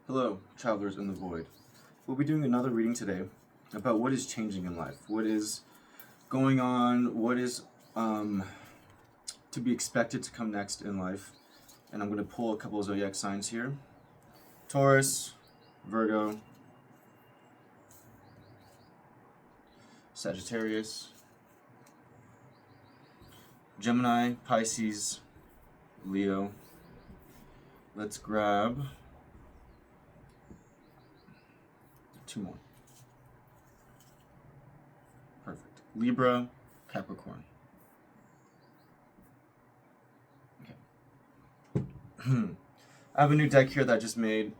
Hello, travelers in the void. We'll be doing another reading today about what is changing in life, what is going on, what is to be expected to come next in life. And I'm going to pull a couple of zodiac signs here. Taurus, Virgo, Sagittarius, Gemini, Pisces, Leo. Let's grab two more. Perfect. Libra, Capricorn. Okay. I have a new deck here that I just made.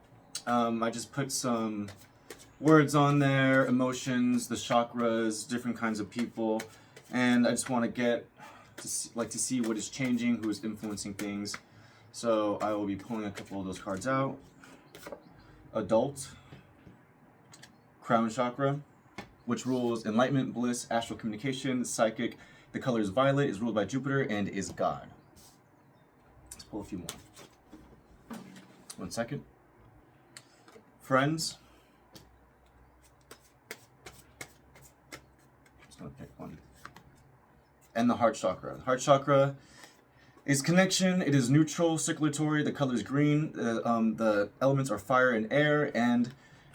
I just put some words on there, emotions, the chakras, different kinds of people, and I just want to get to see what is changing, who is influencing things. So I will be pulling a couple of those cards out. Adult, Crown Chakra, which rules enlightenment, bliss, astral communication, psychic. The color is violet, is ruled by Jupiter, and is God. Let's pull a few more. 1 second. Friends. Just gonna pick one. And the Heart Chakra. The Heart Chakra is connection. It is neutral, circulatory. The color is green. The elements are fire and air, and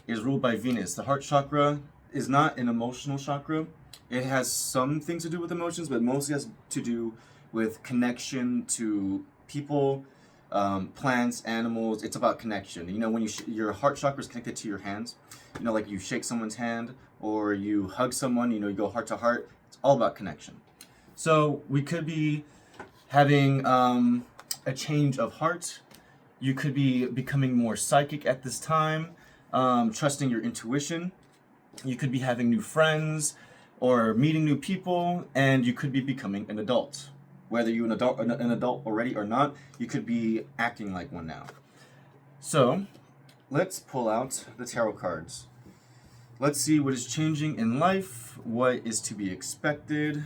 is ruled by Venus. The Heart Chakra is not an emotional chakra. It has some things to do with emotions, but mostly has to do with connection to people, plants, animals. It's about connection. You know, when your heart chakra is connected to your hands, you know, like you shake someone's hand or you hug someone, you know, you go heart to heart. It's all about connection. So we could be having a change of heart. You could be becoming more psychic at this time, trusting your intuition. You could be having new friends or meeting new people, and you could be becoming an adult. Whether you're an adult already or not, you could be acting like one now. So let's pull out the tarot cards. Let's see what is changing in life, what is to be expected,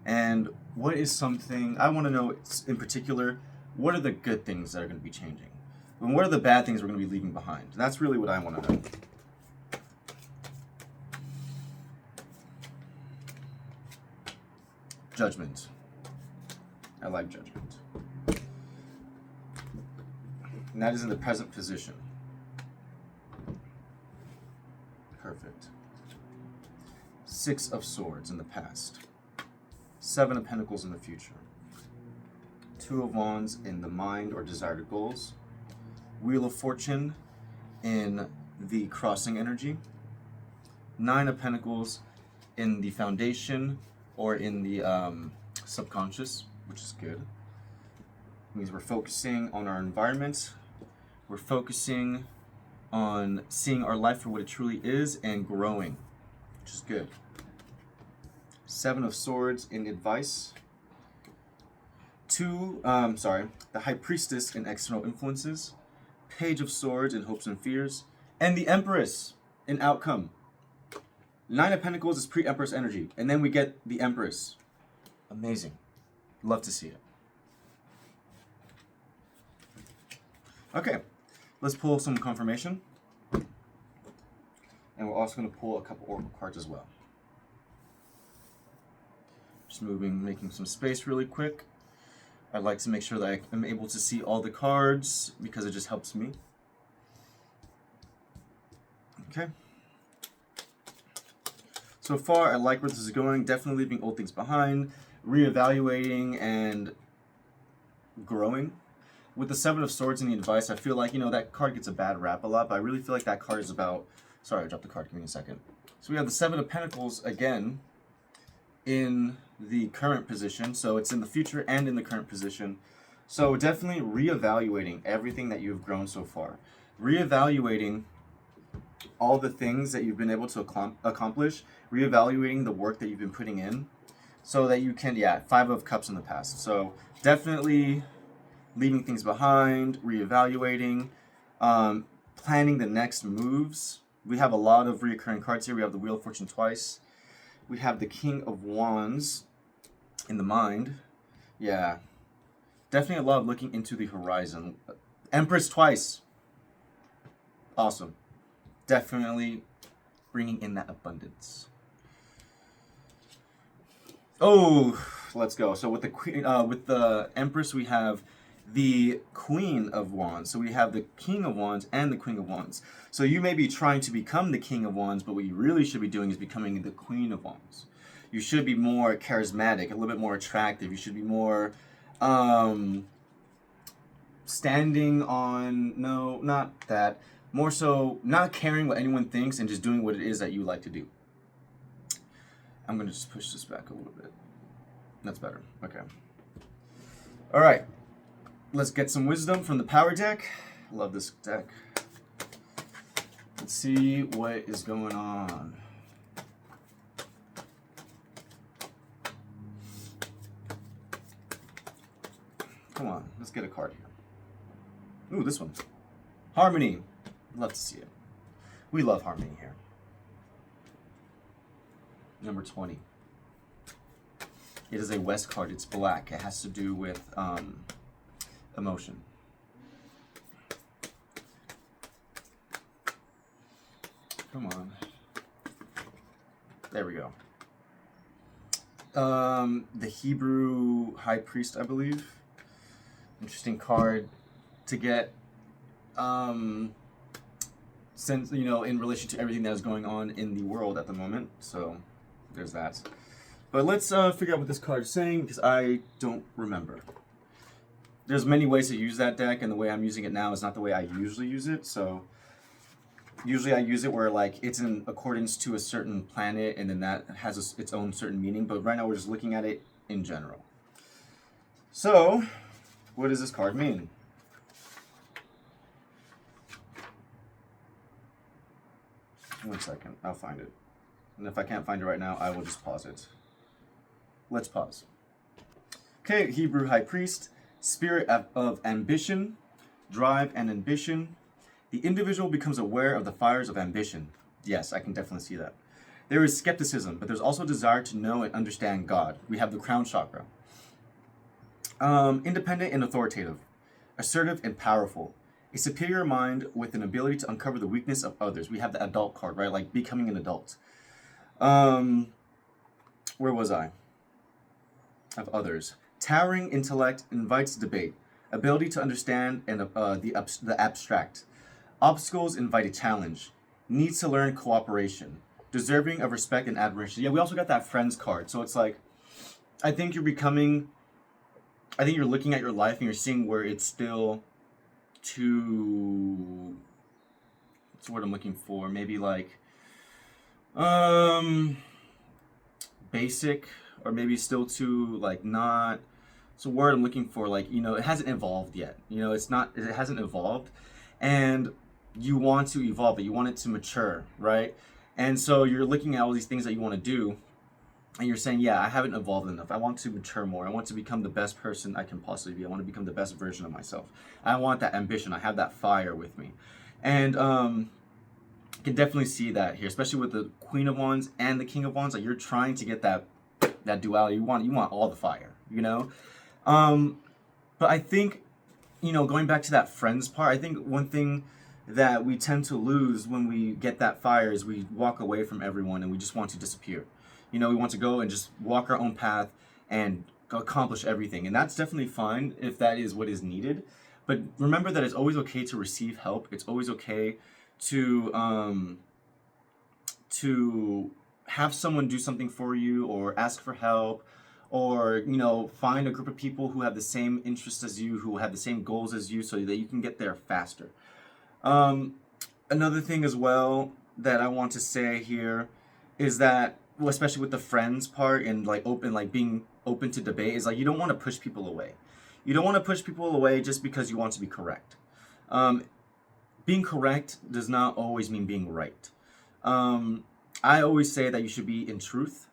and what is something I want to know in particular. What are the good things that are going to be changing, and what are the bad things we're going to be leaving behind? That's really what I want to know. Judgment. I like Judgment. And that is in the present position. Perfect. 6 of Swords in the past. 7 of Pentacles in the future. 2 of Wands in the mind or desired goals. Wheel of Fortune in the crossing energy. 9 of Pentacles in the foundation or in the subconscious, which is good. It means we're focusing on our environment. We're focusing on seeing our life for what it truly is and growing, which is good. 7 of Swords in advice. The High Priestess in external influences. Page of Swords in hopes and fears. And the Empress in outcome. 9 of Pentacles is pre-Empress energy. And then we get the Empress. Amazing. Love to see it. Okay, let's pull some confirmation. And we're also going to pull a couple oracle cards as well. Just making some space really quick. I'd like to make sure that I am able to see all the cards because it just helps me. Okay. So far, I like where this is going. Definitely leaving old things behind, reevaluating, and growing. With the 7 of Swords in the advice, I feel like, you know, that card gets a bad rap a lot, but I really feel like that card is about... Sorry, I dropped the card. Give me a second. So we have the 7 of Pentacles again in the current position. So it's in the future and in the current position. So definitely reevaluating everything that you've grown so far. Reevaluating all the things that you've been able to accomplish, reevaluating the work that you've been putting in so that you can, 5 of Cups in the past. So definitely leaving things behind, reevaluating, planning the next moves. We have a lot of reoccurring cards here. We have the Wheel of Fortune twice. We have the King of Wands in the mind. Yeah, definitely a lot of looking into the horizon. Empress twice. Awesome. Definitely bringing in that abundance. Oh, let's go. So with the queen, with the Empress, we have the Queen of Wands. So we have the King of Wands and the Queen of Wands. So you may be trying to become the King of Wands, but what you really should be doing is becoming the Queen of Wands. You should be more charismatic, a little bit more attractive. You should be more standing on, no, not that. More so not caring what anyone thinks and just doing what it is that you like to do. I'm going to just push this back a little bit. That's better. Okay. All right. Let's get some wisdom from the power deck. Love this deck. Let's see what is going on. Come on, let's get a card here. Ooh, this one. Harmony. Love to see it. We love harmony here. Number 20. It is a West card. It's black. It has to do with emotion. Come on. There we go. The Hebrew High Priest, I believe. Interesting card to get. Since, you know, in relation to everything that is going on in the world at the moment. So there's that. But let's figure out what this card is saying, because I don't remember. There's many ways to use that deck, and the way I'm using it now is not the way I usually use it. So usually I use it where, like, it's in accordance to a certain planet, and then that has its own certain meaning. But right now we're just looking at it in general. So what does this card mean? One second, I'll find it. And if I can't find it right now, I will just pause it. Let's pause. Okay, Hebrew High Priest, spirit of ambition, drive and ambition. The individual becomes aware of the fires of ambition. Yes, I can definitely see that. There is skepticism, but there's also desire to know and understand God. We have the crown chakra. Independent and authoritative, assertive and powerful. A superior mind with an ability to uncover the weakness of others. We have the adult card, right? Like becoming an adult. Where was I? Of others. Towering intellect invites debate. Ability to understand and the abstract. Obstacles invite a challenge. Needs to learn cooperation. Deserving of respect and admiration. Yeah, we also got that friends card. So it's like, I think you're looking at your life and you're seeing where it's still too, what's the word I'm looking for? Maybe like basic, or maybe still too like not. It's a word I'm looking for, like, you know, it hasn't evolved yet. You know, it hasn't evolved, and you want to evolve it. You want it to mature, right? And so you're looking at all these things that you want to do, and you're saying, yeah, I haven't evolved enough. I want to mature more. I want to become the best person I can possibly be. I want to become the best version of myself. I want that ambition. I have that fire with me. And can definitely see that here, especially with the Queen of Wands and the King of Wands. Like, you're trying to get that duality. You want all the fire, you know? But I think, you know, going back to that friends part, I think one thing that we tend to lose when we get that fire is we walk away from everyone and we just want to disappear. You know, we want to go and just walk our own path and accomplish everything. And that's definitely fine if that is what is needed. But remember that it's always okay to receive help. It's always okay to have someone do something for you, or ask for help, or, you know, find a group of people who have the same interests as you, who have the same goals as you, so that you can get there faster. Another thing as well that I want to say here is that, well, especially with the friends part and being open to debate, is like, you don't want to push people away. You don't want to push people away just because you want to be correct. Being correct does not always mean being right. I always say that you should be in truth.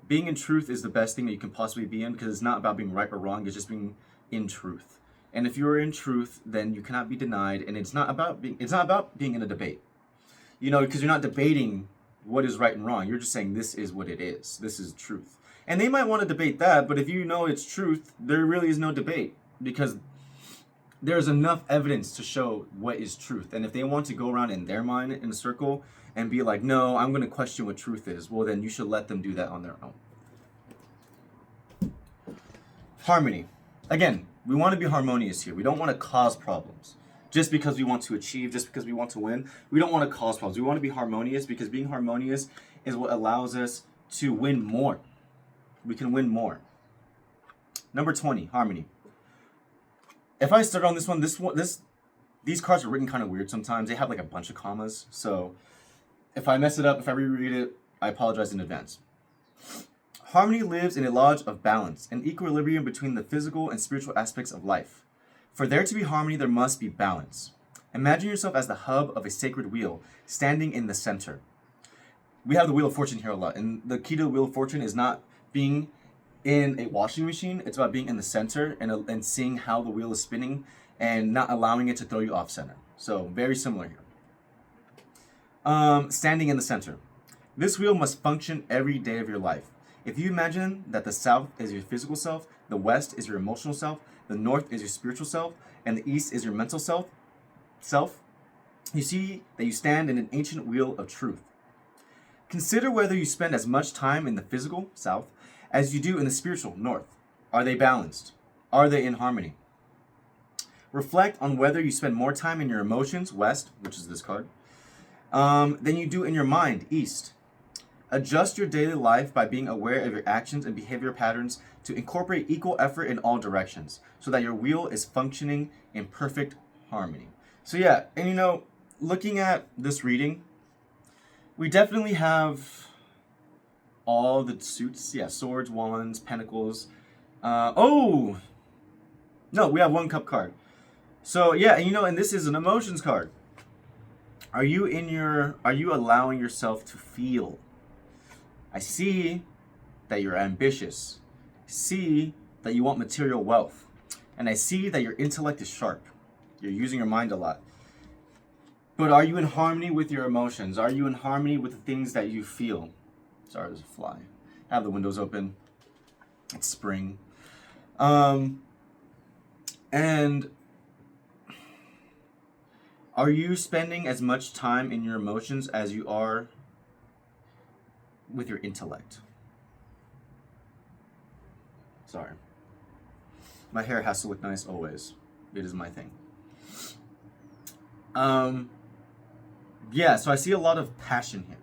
Being in truth is the best thing that you can possibly be in, because it's not about being right or wrong. It's just being in truth. And if you're in truth, then you cannot be denied. And it's not about being in a debate, you know, because you're not debating what is right and wrong. You're just saying this is what it is. This is truth. And they might want to debate that, but if you know it's truth, there really is no debate, because there's enough evidence to show what is truth. And if they want to go around in their mind in a circle and be like, no, I'm going to question what truth is, well, then you should let them do that on their own. Harmony. Again, we want to be harmonious here. We don't want to cause problems. Just because we want to achieve, just because we want to win, we don't want to cause problems. We want to be harmonious, because being harmonious is what allows us to win more. We can win more. Number 20, harmony. If I start on this one, these cards are written kind of weird sometimes. They have like a bunch of commas. So if I mess it up, if I reread it, I apologize in advance. Harmony lives in a lodge of balance, an equilibrium between the physical and spiritual aspects of life. For there to be harmony, there must be balance. Imagine yourself as the hub of a sacred wheel, standing in the center. We have the Wheel of Fortune here a lot, and the key to the Wheel of Fortune is not being in a washing machine. It's about being in the center and seeing how the wheel is spinning and not allowing it to throw you off center. So very similar here. Standing in the center. This wheel must function every day of your life. If you imagine that the south is your physical self, the west is your emotional self, the north is your spiritual self, and the east is your mental self, you see that you stand in an ancient wheel of truth. Consider whether you spend as much time in the physical, south, as you do in the spiritual, north. Are they balanced? Are they in harmony? Reflect on whether you spend more time in your emotions, west, which is this card, than you do in your mind, east. Adjust your daily life by being aware of your actions and behavior patterns to incorporate equal effort in all directions so that your wheel is functioning in perfect harmony. So yeah, and you know, looking at this reading, we definitely have all the suits. Yeah, swords, wands, pentacles. Oh! No, we have one cup card. So yeah, and you know, and this is an emotions card. Are you allowing yourself to feel? I see that you're ambitious. I see that you want material wealth. And I see that your intellect is sharp. You're using your mind a lot. But are you in harmony with your emotions? Are you in harmony with the things that you feel? Sorry, there's a fly. I have the windows open. It's spring. And are you spending as much time in your emotions as you are with your intellect? Sorry. My hair has to look nice always. It is my thing. Yeah, so I see a lot of passion here.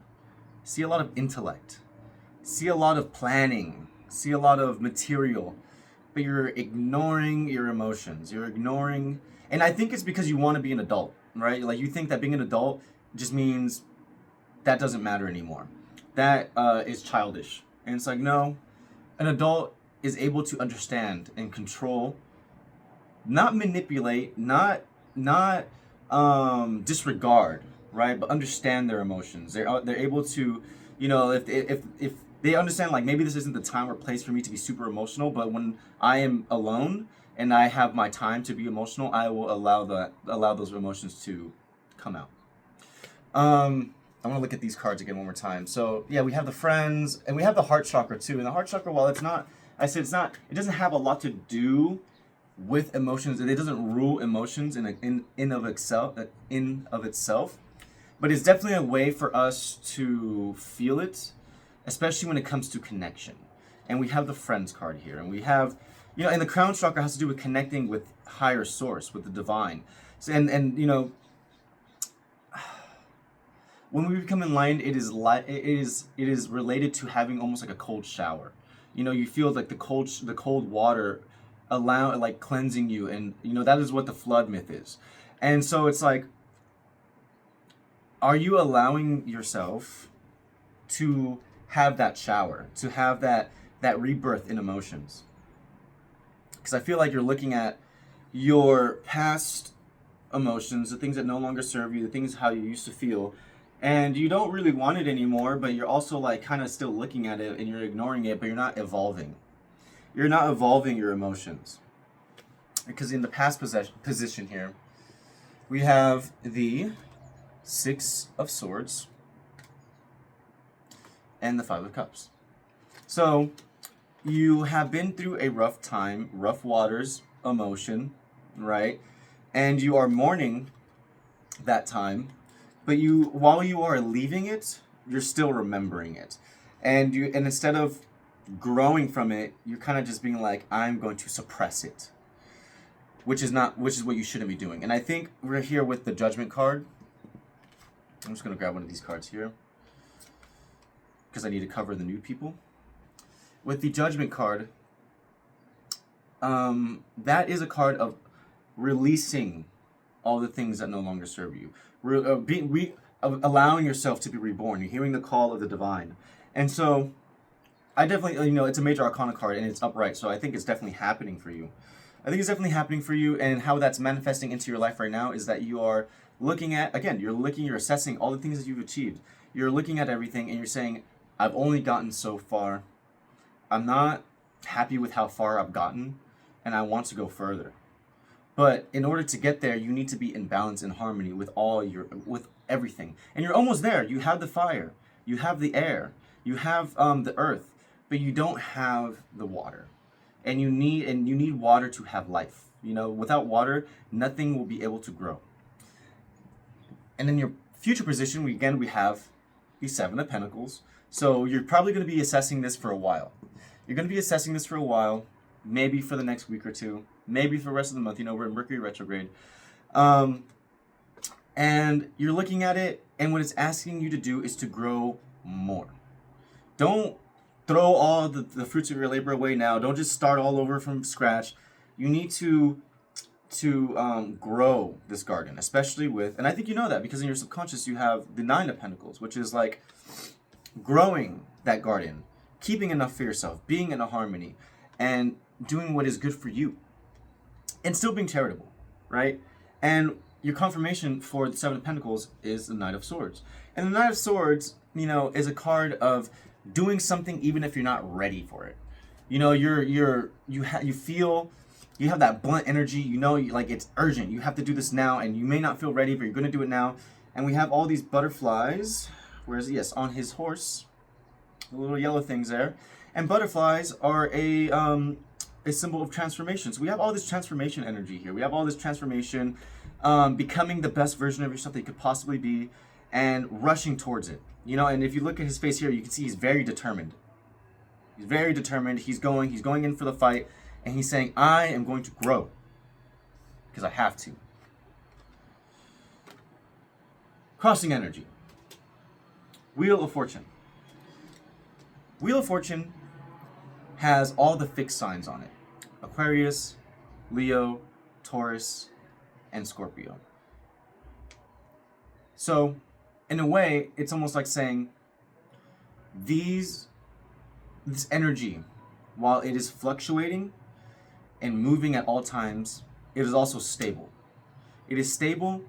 See a lot of intellect. See a lot of planning. See a lot of material. But you're ignoring your emotions. You're ignoring... And I think it's because you want to be an adult, right? Like, you think that being an adult just means that doesn't matter anymore. That is childish. And it's like, no. An adult is able to understand and control, not manipulate, not disregard, right? But understand their emotions. They're able to, you know, if they understand, like, maybe this isn't the time or place for me to be super emotional, but when I am alone and I have my time to be emotional, I will allow those emotions to come out. I want to look at these cards again one more time. So yeah, we have the Friends, and we have the heart chakra too. And the heart chakra, while it doesn't have a lot to do with emotions. It doesn't rule emotions in of itself, but it's definitely a way for us to feel it, especially when it comes to connection. And we have the Friends card here, and we have, you know, and the crown chakra has to do with connecting with higher source, with the divine. So, and you know, when we become enlightened, it is related to having almost like a cold shower. You know, you feel like the cold water cleansing you, and you know, that is what the flood myth is. And so it's like, are you allowing yourself to have that shower, to have that rebirth in emotions? Because I feel like you're looking at your past emotions, the things that no longer serve you, the things how you used to feel, and you don't really want it anymore, but you're also like kind of still looking at it and you're ignoring it, but you're not evolving. You're not evolving your emotions. Because in the past position here, we have the Six of Swords and the Five of Cups. So you have been through a rough time, rough waters, emotion, right? and you are mourning that time, but while you are leaving it, you're still remembering it. And instead of growing from it, you're kind of just being like, I'm going to suppress it, which is what you shouldn't be doing. And I think we're here with the Judgment card. I'm just going to grab one of these cards here because I need to cover the new people. With the Judgment card, that is a card of releasing all the things that no longer serve you. Allowing yourself to be reborn. You're hearing the call of the divine. And so, I definitely, it's a major arcana card and it's upright, so I think it's definitely happening for you. I think it's definitely happening for you, and how that's manifesting into your life right now is that you are looking at, again, you're assessing all the things that you've achieved. You're looking at everything and you're saying, I've only gotten so far. I'm not happy with how far I've gotten, and I want to go further. But in order to get there, you need to be in balance and harmony with with everything. And you're almost there. You have the fire, you have the air, you have the earth, but you don't have the water. And you need water to have life. Without water, nothing will be able to grow. And in your future position, we have the Seven of Pentacles. So you're probably going to be assessing this for a while. You're going to be assessing this for a while, maybe for the next week or two, maybe for the rest of the month. We're in Mercury retrograde. And you're looking at it, and what it's asking you to do is to grow more. Don't throw all the fruits of your labor away now. Don't just start all over from scratch. You need to grow this garden, especially with, and I think you know that because in your subconscious you have the Nine of Pentacles, which is like growing that garden, keeping enough for yourself, being in a harmony, and doing what is good for you, and still being charitable, right? And your confirmation for the Seven of Pentacles is the Knight of Swords, and the Knight of Swords, is a card of doing something even if you're not ready for it. You feel. You have that blunt energy, like it's urgent. You have to do this now, and you may not feel ready, but you're going to do it now. And we have all these butterflies, yes, on his horse, the little yellow things there. And butterflies are a symbol of transformation. So we have all this transformation energy here. We have all this transformation, becoming the best version of yourself that you could possibly be, and rushing towards it. And if you look at his face here, you can see he's very determined. He's very determined. He's going in for the fight. And he's saying, I am going to grow because I have to. Crossing energy. Wheel of Fortune. Wheel of Fortune has all the fixed signs on it. Aquarius, Leo, Taurus, and Scorpio. So, in a way, it's almost like saying this energy, while it is fluctuating and moving at all times, it is also stable. It is stable,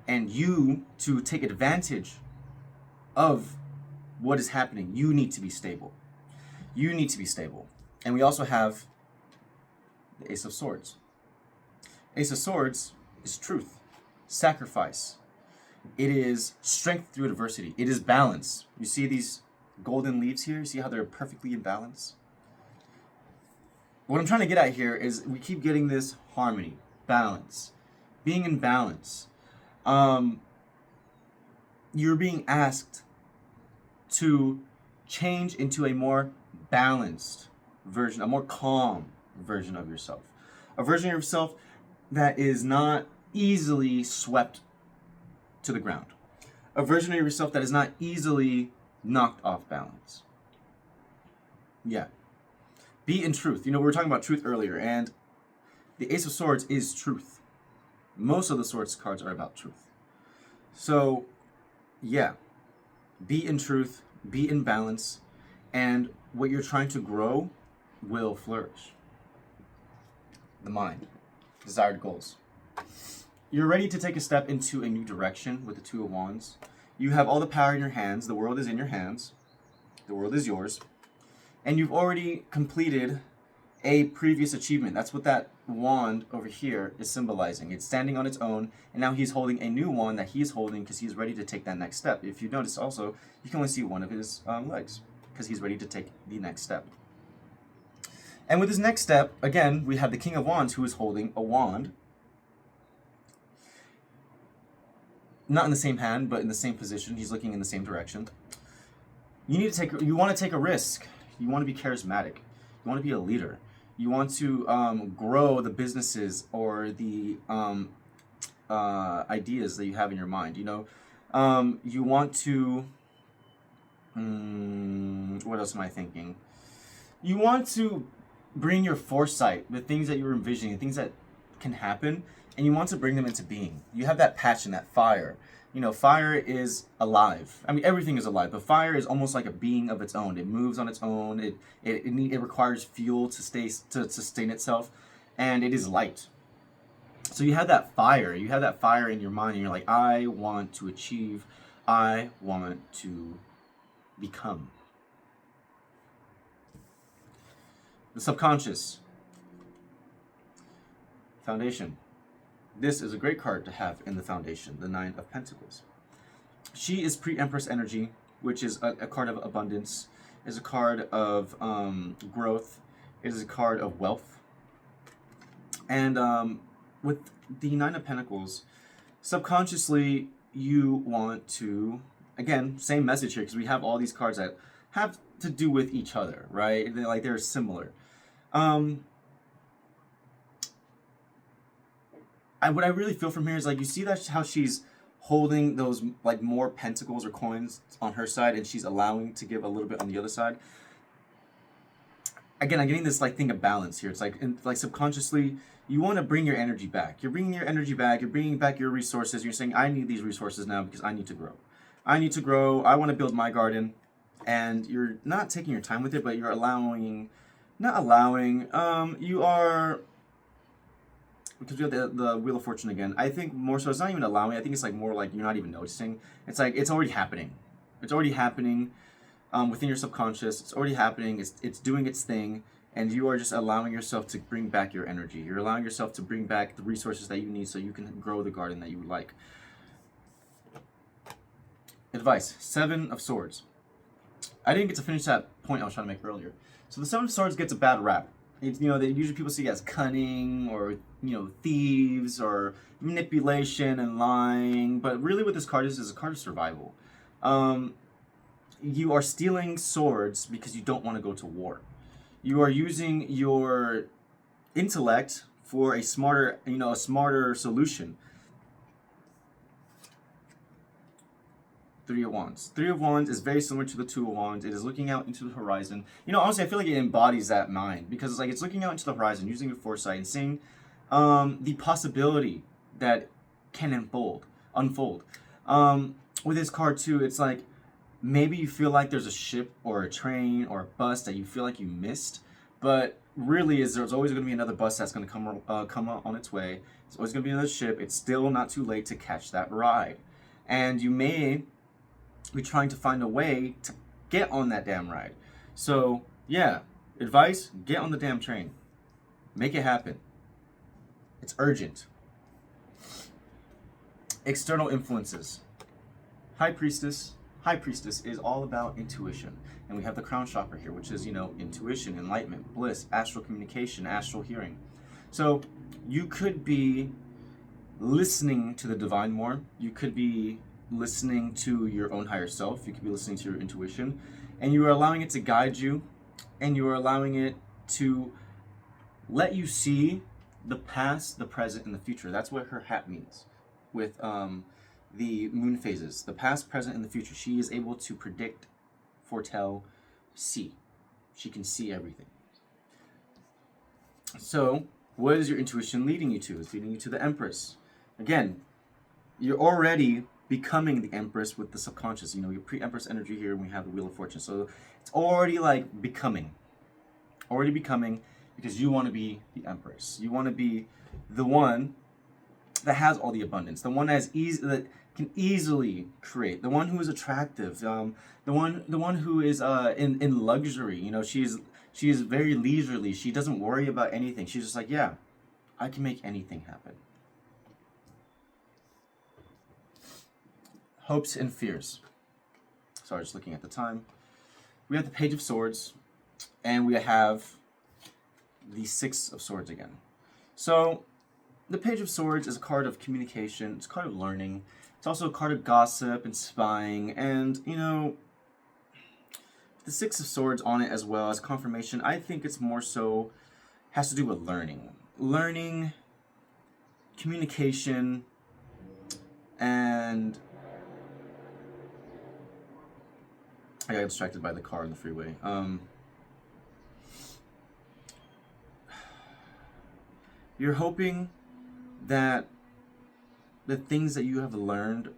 and you, to take advantage of what is happening, you need to be stable. You need to be stable. And we also have the Ace of Swords. Ace of Swords is truth, sacrifice. It is strength through adversity. It is balance. You see these golden leaves here? You see how they're perfectly in balance? What I'm trying to get at here is we keep getting this harmony, balance, being in balance. You're being asked to change into a more balanced version, a more calm version of yourself. A version of yourself that is not easily swept to the ground. A version of yourself that is not easily knocked off balance. Yeah. Be in truth. We were talking about truth earlier, and the Ace of Swords is truth. Most of the Swords cards are about truth. So, yeah. Be in truth, be in balance, and what you're trying to grow will flourish. The mind. Desired goals. You're ready to take a step into a new direction with the Two of Wands. You have all the power in your hands. The world is in your hands. The world is yours. And you've already completed a previous achievement. That's what that wand over here is symbolizing. It's standing on its own, and now he's holding a new wand that he's holding because he's ready to take that next step. If you notice also, you can only see one of his legs because he's ready to take the next step. And with his next step, again, we have the King of Wands who is holding a wand. not in the same hand, but in the same position. He's looking in the same direction. You want to take a risk. You want to be charismatic. You want to be a leader. You want to grow the businesses or the ideas that you have in your mind. You want to. What else am I thinking? You want to bring your foresight, the things that you're envisioning, things that can happen, and you want to bring them into being. You have that passion, that fire. Fire is alive. I mean, everything is alive, but fire is almost like a being of its own. It moves on its own. It requires fuel to sustain itself, and it is light. So you have that fire. You have that fire in your mind, and you're like, I want to achieve. I want to become. The subconscious. Foundation. This is a great card to have in the foundation, the Nine of Pentacles. She is pre-Empress energy, which is a card of abundance, is a card of growth, it is a card of wealth. And with the Nine of Pentacles, subconsciously you want to, again, same message here, because we have all these cards that have to do with each other, right? They're similar. What I really feel from here is you see that how she's holding those more pentacles or coins on her side, and she's allowing to give a little bit on the other side. Again, I'm getting this thing of balance here. It's subconsciously you want to bring your energy back. You're bringing your energy back. You're bringing back your resources. You're saying, I need these resources now because I need to grow. I need to grow. I want to build my garden. And you're not taking your time with it, but you're you are, because we have the Wheel of Fortune again. I think more so it's not even allowing. I think it's more you're not even noticing. It's it's already happening. It's already happening within your subconscious. It's already happening. It's doing its thing. And you are just allowing yourself to bring back your energy. You're allowing yourself to bring back the resources that you need so you can grow the garden that you would like. Advice. Seven of Swords. I didn't get to finish that point I was trying to make earlier. So the Seven of Swords gets a bad rap. It's, usually people see it as cunning or, thieves or manipulation and lying. But really what this card is a card of survival. You are stealing swords because you don't want to go to war. You are using your intellect for a smarter solution. Three of Wands. Three of Wands is very similar to the Two of Wands. It is looking out into the horizon. Honestly, I feel like it embodies that mind because it's looking out into the horizon, using your foresight and seeing the possibility that can unfold. With this card too, it's maybe you feel like there's a ship or a train or a bus that you feel like you missed, but really there's always going to be another bus that's going to come on its way. There's always going to be another ship. It's still not too late to catch that ride, and you may be trying to find a way to get on that damn ride. So yeah, advice: get on the damn train, make it happen. It's urgent. External influences. High Priestess. High Priestess is all about intuition. And we have the crown chakra here, which is, intuition, enlightenment, bliss, astral communication, astral hearing. So you could be listening to the divine more. You could be listening to your own higher self. You could be listening to your intuition. And you are allowing it to guide you. And you are allowing it to let you see the past, the present, and the future. That's what her hat means with the moon phases. The past, present, and the future. She is able to predict, foretell, see. She can see everything. So, what is your intuition leading you to? It's leading you to the Empress. Again, you're already becoming the Empress with the subconscious. Your pre-Empress energy here, and we have the Wheel of Fortune. So, it's already becoming. Already becoming, because you want to be the Empress. You want to be the one that has all the abundance, the one that can easily create, the one who is attractive, the one who is in luxury. She is very leisurely. She doesn't worry about anything. She's just yeah, I can make anything happen. Hopes and fears. Sorry, just looking at the time. We have the Page of Swords, and we have the Six of Swords again. So the Page of Swords is a card of communication. It's a card of learning. It's also a card of gossip and spying, and, you know, the Six of Swords on it as well as confirmation. I think it's more so has to do with learning, communication, and I got distracted by the car on the freeway. You're hoping that the things that you have learned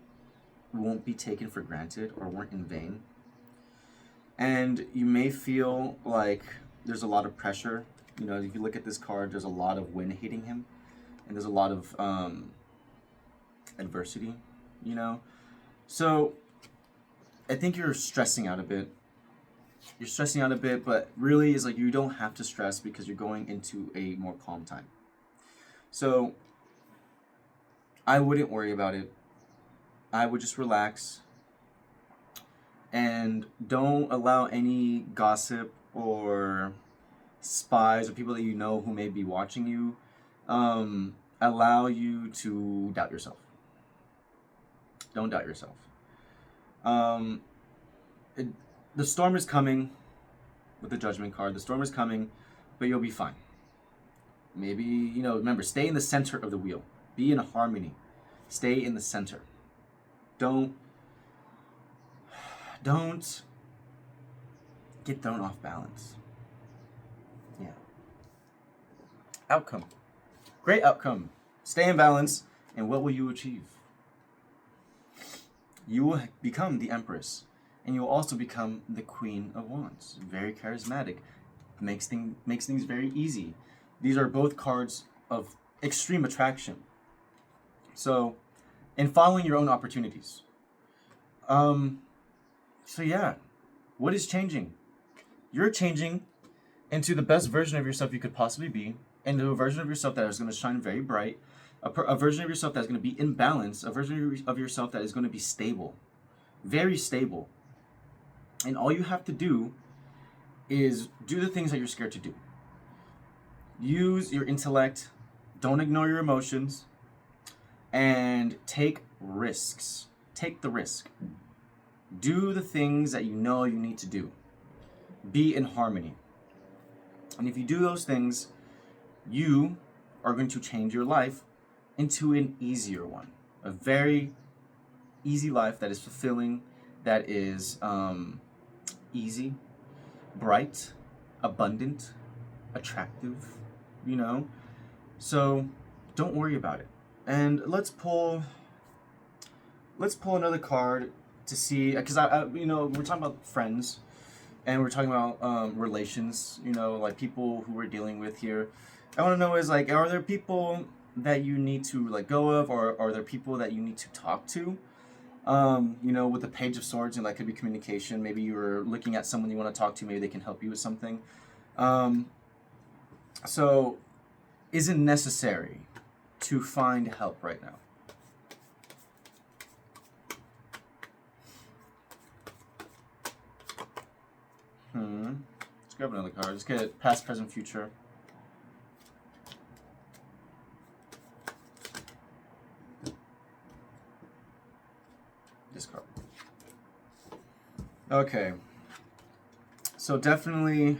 won't be taken for granted or weren't in vain. And you may feel like there's a lot of pressure. You know, if you look at this card, there's a lot of wind hitting him, and there's a lot of adversity, you know? So I think you're stressing out a bit. You're stressing out a bit, but really it's like you don't have to stress because you're going into a more calm time. So I wouldn't worry about it. I would just relax and don't allow any gossip or spies or people that you know who may be watching you allow you to doubt yourself. Don't doubt yourself. The storm is coming with the Judgment card. The storm is coming, but you'll be fine. Maybe, you know, remember, stay in the center of the wheel. Be in harmony. Stay in the center. Don't get thrown off balance. Yeah. Outcome. Great outcome. Stay in balance, and what will you achieve? You will become the Empress, and you will also become the Queen of Wands. Very charismatic. Makes things very easy. These are both cards of extreme attraction. So, in following your own opportunities. So yeah, what is changing? You're changing into the best version of yourself you could possibly be, into a version of yourself that is going to shine very bright, a version of yourself that's going to be in balance, a version of yourself that is going to be stable, very stable. And all you have to do is do the things that you're scared to do. Use your intellect, don't ignore your emotions, and take risks. Take the risk. Do the things that you know you need to do. Be in harmony. And if you do those things, you are going to change your life into an easier one. A very easy life that is fulfilling, that is easy, bright, abundant, attractive, you know? So don't worry about it. And let's pull another card to see, because I you know, we're talking about friends, and we're talking about relations, you know, like people who we're dealing with here. I want to know is like, are there people that you need to let go of, or are there people that you need to talk to? You know, with the Page of Swords, and that could be communication. Maybe you're looking at someone you want to talk to. Maybe they can help you with something. So, is it necessary to find help right now? Let's grab another card. Let's get past, present, future. This card. Okay. So definitely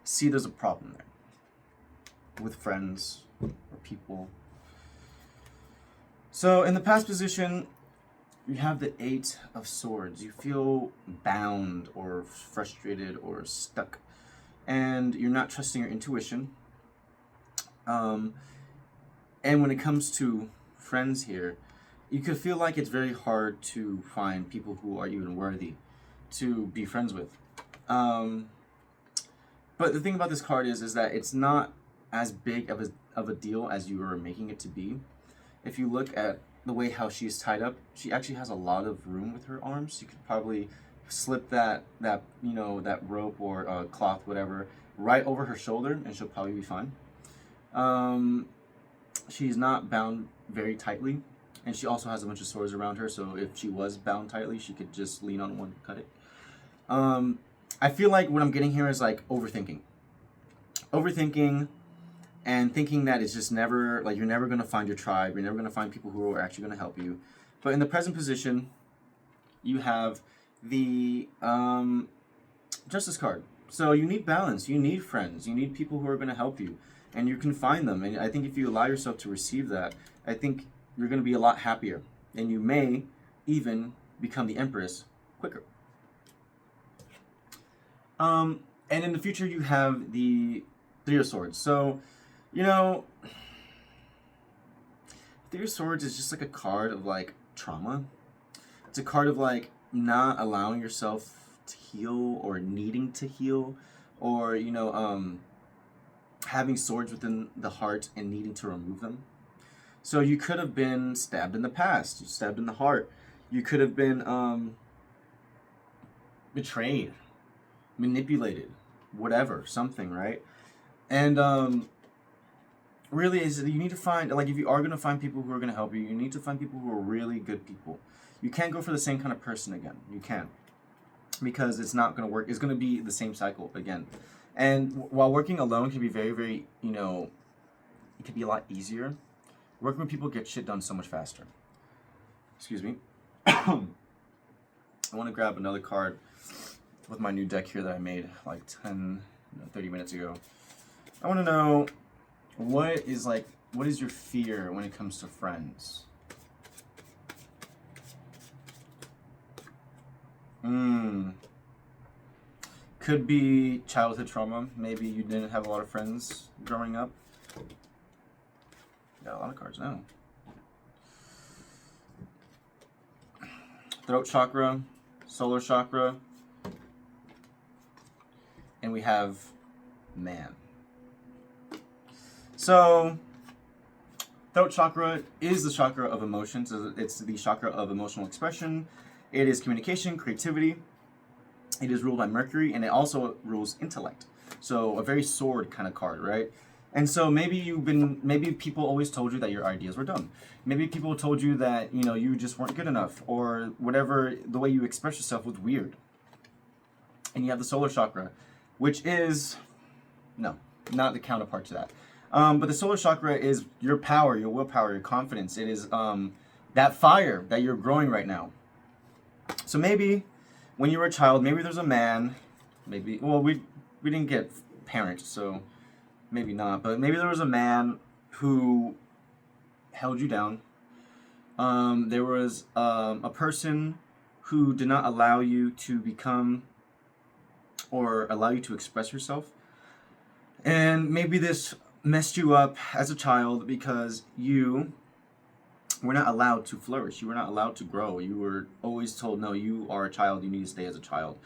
see there's a problem there with friends or people. So in the past position, you have the Eight of Swords. You feel bound or frustrated or stuck, and you're not trusting your intuition. And when it comes to friends here, you could feel like it's very hard to find people who are even worthy to be friends with. But the thing about this card is that it's not as big of a deal as you are making it to be. If you look at the way how she's tied up, she actually has a lot of room with her arms. You could probably slip that you know, that rope or cloth, whatever, right over her shoulder, and she'll probably be fine. She's not bound very tightly, and she also has a bunch of swords around her, so if she was bound tightly, she could just lean on one and cut it. I feel like what I'm getting here is like overthinking, and thinking that it's just never, like, you're never going to find your tribe, you're never going to find people who are actually going to help you. But in the present position, you have the Justice card. So you need balance. You need friends. You need people who are going to help you. And you can find them. And I think if you allow yourself to receive that, I think you're going to be a lot happier. And you may even become the Empress quicker. And in the future, you have the Three of Swords. So, you know, Three of Swords is just like a card of like trauma. It's a card of like not allowing yourself to heal or needing to heal, or, you know, having swords within the heart and needing to remove them. So you could have been stabbed in the past, you stabbed in the heart. You could have been betrayed, manipulated, whatever, something, right? And really is you need to find, like, if you are going to find people who are going to help you, you need to find people who are really good people. You can't go for the same kind of person again. You can't. Because it's not going to work. It's going to be the same cycle again. And while working alone can be very, very, you know, it can be a lot easier. Working with people gets shit done so much faster. Excuse me. I want to grab another card with my new deck here that I made like 30 minutes ago. I want to know what is your fear when it comes to friends? Could be childhood trauma. Maybe you didn't have a lot of friends growing up. Got a lot of cards now. Throat chakra, solar chakra, and we have man. So, throat chakra is the chakra of emotions. It's the chakra of emotional expression. It is communication, creativity. It is ruled by Mercury, and it also rules intellect. So a very sword kind of card, right? And so maybe people always told you that your ideas were dumb. Maybe people told you that, you know, you just weren't good enough, or whatever, the way you express yourself was weird. And you have the solar chakra, which is, no, not the counterpart to that. But the solar chakra is your power, your willpower, your confidence. It is that fire that you're growing right now. So maybe when you were a child, maybe there's a man, maybe, well, we didn't get parents, so maybe not, but maybe there was a man who held you down. There was a person who did not allow you to become or allow you to express yourself. And maybe this messed you up as a child because you were not allowed to flourish. You were not allowed to grow. You were always told, no, you are a child. You need to stay as a child.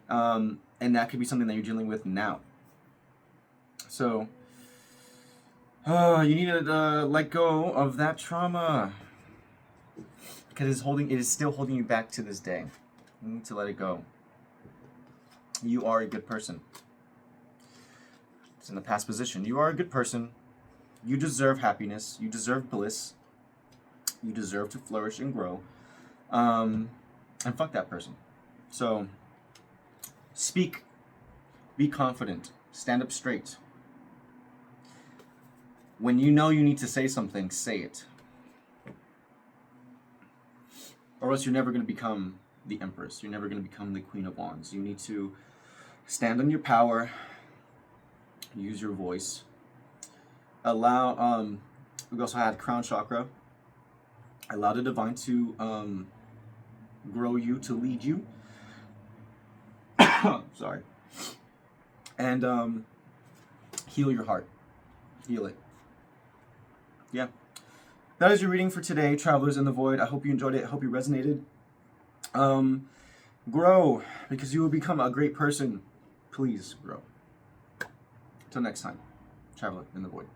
And that could be something that you're dealing with now. So, you need to let go of that trauma. Because it is still holding you back to this day. You need to let it go. You are a good person. It's in the past position. You are a good person. You deserve happiness. You deserve bliss. You deserve to flourish and grow. And fuck that person. So, speak. Be confident. Stand up straight. When you know you need to say something, say it. Or else you're never going to become the Empress. You're never going to become the Queen of Wands. You need to stand on your power. Use your voice. Allow, we also had crown chakra. Allow the divine to grow you, to lead you. Sorry. And heal your heart. Heal it. Yeah. That is your reading for today, Travelers in the Void. I hope you enjoyed it. I hope you resonated. Grow, because you will become a great person. Please grow. Till next time, Traveler in the Void.